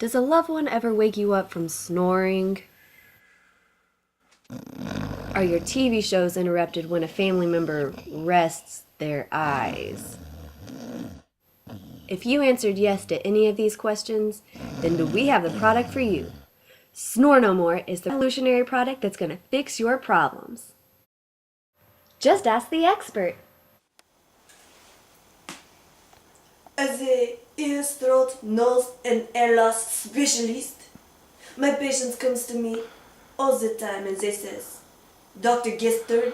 Does a loved one ever wake you up from snoring? Are your TV shows interrupted when a family member rests their eyes? If you answered yes to any of these questions, then do we have the product for you. Snore No More is the revolutionary product that's going to fix your problems. Just ask the expert. As a ears, throat, nose and air loss specialist, my patients comes to me all the time and they says, Dr. Gester,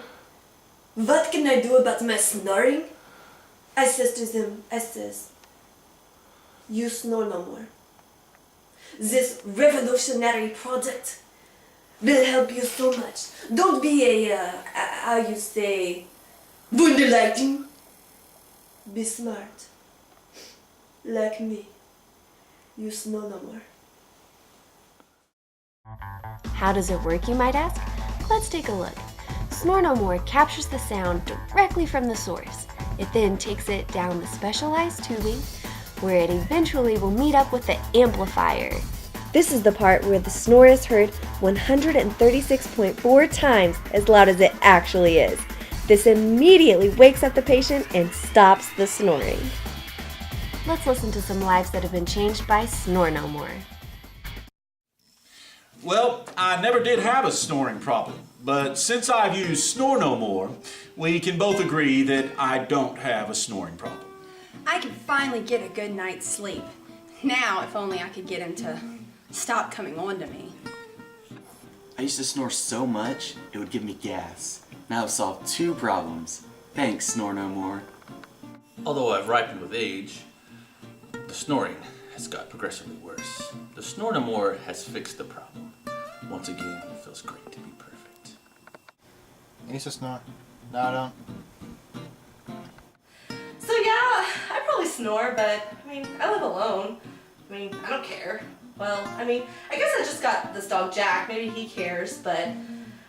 what can I do about my snoring? I says to them, you snore no more. This revolutionary product will help you so much. Don't be how you say, wunderlighting. Be smart. Like me. You snore no more. How does it work, you might ask? Let's take a look. Snore No More captures the sound directly from the source. It then takes it down the specialized tubing, where it eventually will meet up with the amplifier. This is the part where the snore is heard 136.4 times as loud as it actually is. This immediately wakes up the patient and stops the snoring. Let's listen to some lives that have been changed by Snore No More. Well, I never did have a snoring problem, but since I've used Snore No More, we can both agree that I don't have a snoring problem. I can finally get a good night's sleep. Now, if only I could get him to stop coming on to me. I used to snore so much, it would give me gas. Now I've solved 2 problems. Thanks, Snore No More. Although I've ripened with age, the snoring has got progressively worse. The Snore No More has fixed the problem. Once again, it feels great to be perfect. I used to snore. No, I don't. So yeah, I probably snore, but I mean, I live alone. I mean, I don't care. Well, I mean, I guess I just got this dog Jack. Maybe he cares, but I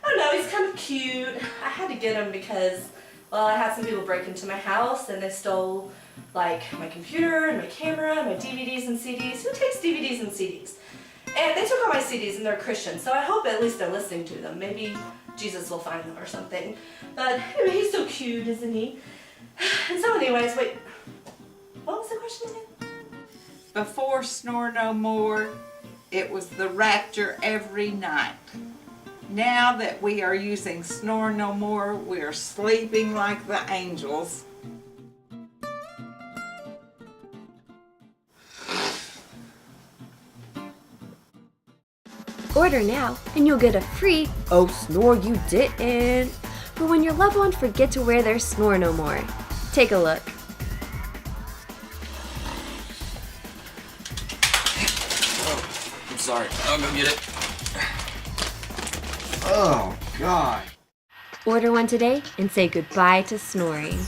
don't know, he's kind of cute. I had to get him because, well, I had some people break into my house and they stole like my computer and my camera and my DVDs and CDs. Who takes DVDs and CDs? And they took all my CDs and they're Christian, so I hope at least they're listening to them. Maybe Jesus will find them or something. But anyway, he's so cute, isn't he? And so anyways, wait, what was the question again? Before Snore No More, it was the rapture every night. Now that we are using Snore No More, we are sleeping like the angels. Order now, and you'll get a free "Oh Snore You Didn't" for when your loved ones forget to wear their Snore No More. Take a look. I'm sorry. I'll go get it. Oh, God. Order one today and say goodbye to snoring.